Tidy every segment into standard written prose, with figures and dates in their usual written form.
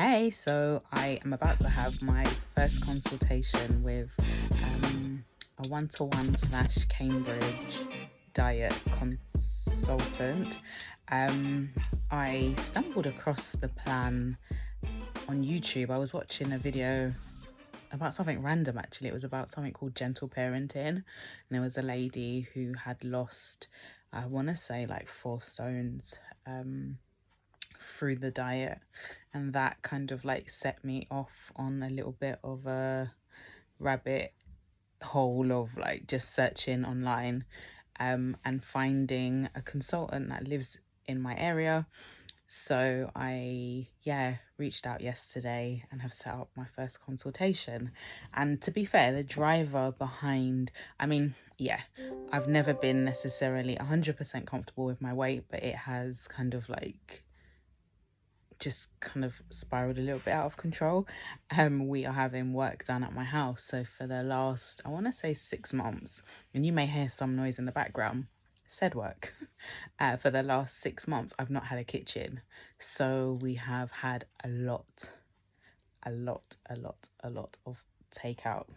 Hey, so I am about to have my first consultation with a one-to-one / Cambridge diet consultant. I stumbled across the plan on YouTube. I was watching a video about something random, actually. It was about something called gentle parenting, and there was a lady who had lost, I want to say, like 4 stones through the diet, and that kind of like set me off on a little bit of a rabbit hole of like just searching online and finding a consultant that lives in my area. So I reached out yesterday and have set up my first consultation. And to be fair, the driver behind, I've never been necessarily 100% comfortable with my weight, but it has kind of like just kind of spiraled a little bit out of control. We are having work done at my house, so for the last, I want to say 6 months, and you may hear some noise in the background, said work. For the last 6 months I've not had a kitchen, so we have had a lot of takeout,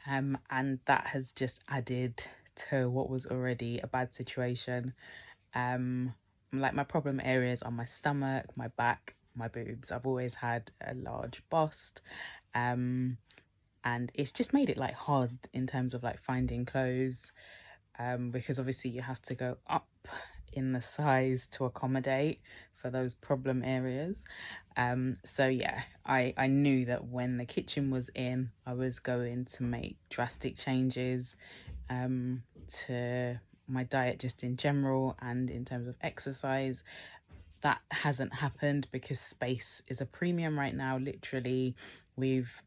and that has just added to what was already a bad situation. Like, my problem areas are my stomach, my back, my boobs. I've always had a large bust, and it's just made it like hard in terms of like finding clothes, because obviously you have to go up in the size to accommodate for those problem areas. So yeah, I knew that when the kitchen was in, I was going to make drastic changes to my diet just in general and in terms of exercise. That hasn't happened because space is a premium right now. Literally, we've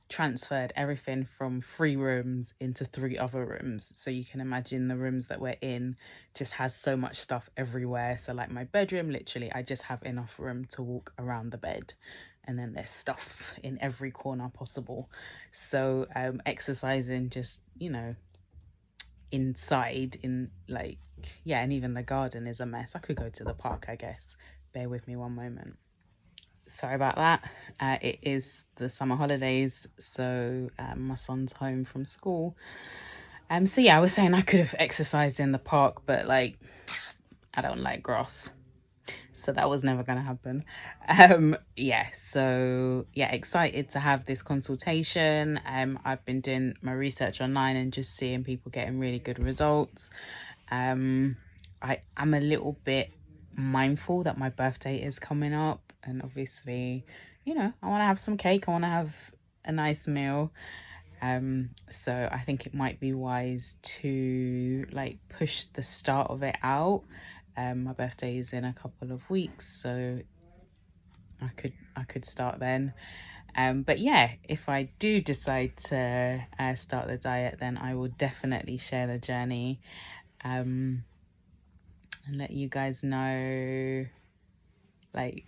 transferred everything from 3 rooms into 3 other rooms, so you can imagine the rooms that we're in just has so much stuff everywhere. So like my bedroom, literally I just have enough room to walk around the bed, and then there's stuff in every corner possible. So exercising just, inside in like, and even the garden is a mess. I could go to the park, I guess. Bear with me one moment. Sorry about that. It is the summer holidays, so my son's home from school. So yeah, I was saying I could have exercised in the park, but like, I don't like grass, so that was never gonna happen. Excited to have this consultation. I've been doing my research online and just seeing people getting really good results. I'm a little bit mindful that my birthday is coming up, and obviously, I want to have some cake, I want to have a nice meal. So I think it might be wise to like push the start of it out. My birthday is in a couple of weeks, so I could start then. But yeah, if I do decide to start the diet, then I will definitely share the journey, and let you guys know like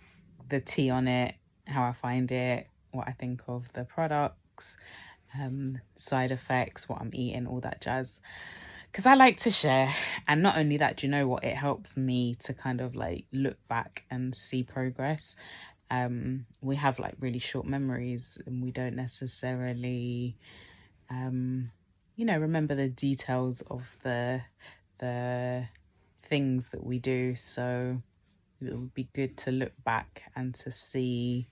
the tea on it, how I find it, what I think of the products, side effects, what I'm eating, all that jazz, because I like to share. And not only that, do you know what, it helps me to kind of like look back and see progress. We have like really short memories, and we don't necessarily remember the details of the things that we do. So it would be good to look back and to see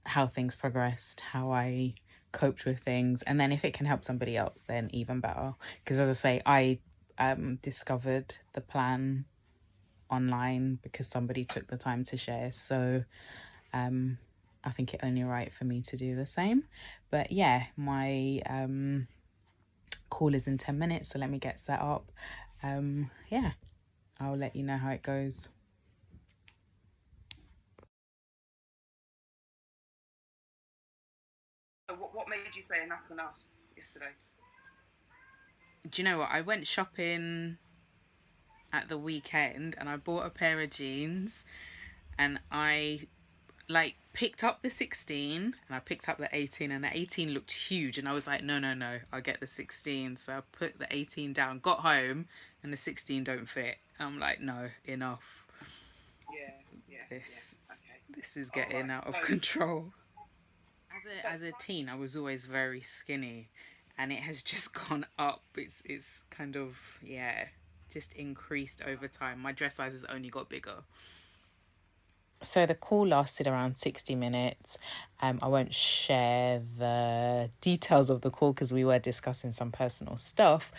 how things progressed, how I coped with things, and then if it can help somebody else, then even better. Because as I say, I discovered the plan online because somebody took the time to share, so I think it only right for me to do the same. But yeah, my call is in 10 minutes, so let me get set up. I'll let you know how it goes. What made you say enough's enough yesterday? Do you know what? I went shopping at the weekend and I bought a pair of jeans, and I like picked up the 16 and I picked up the 18, and the 18 looked huge, and I was like, no, I'll get the 16. So I put the 18 down, got home, and the 16 don't fit. And I'm like, no, enough. This is getting out of control. As a teen, I was always very skinny, and it has just gone up. It's kind of, just increased over time. My dress size has only got bigger. So the call lasted around 60 minutes. I won't share the details of the call because we were discussing some personal stuff.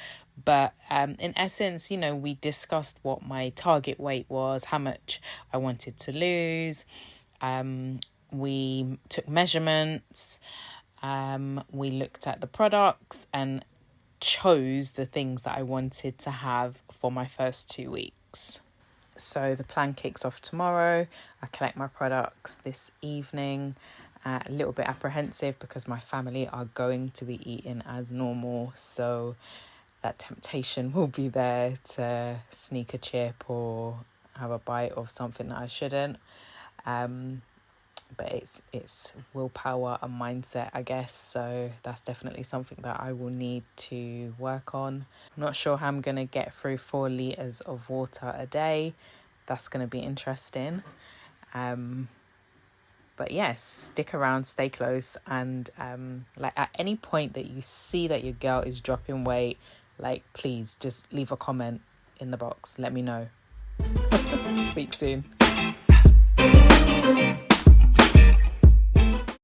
But in essence, we discussed what my target weight was, how much I wanted to lose. We took measurements. We looked at the products and chose the things that I wanted to have for my first 2 weeks. So the plan kicks off tomorrow. I collect my products this evening. A little bit apprehensive because my family are going to be eating as normal. So that temptation will be there to sneak a chip or have a bite of something that I shouldn't. But it's willpower and mindset, I guess. So that's definitely something that I will need to work on. I'm not sure how I'm going to get through 4 litres of water a day. That's going to be interesting. But yes, stick around, stay close. And at any point that you see that your girl is dropping weight, please just leave a comment in the box. Let me know. Speak soon.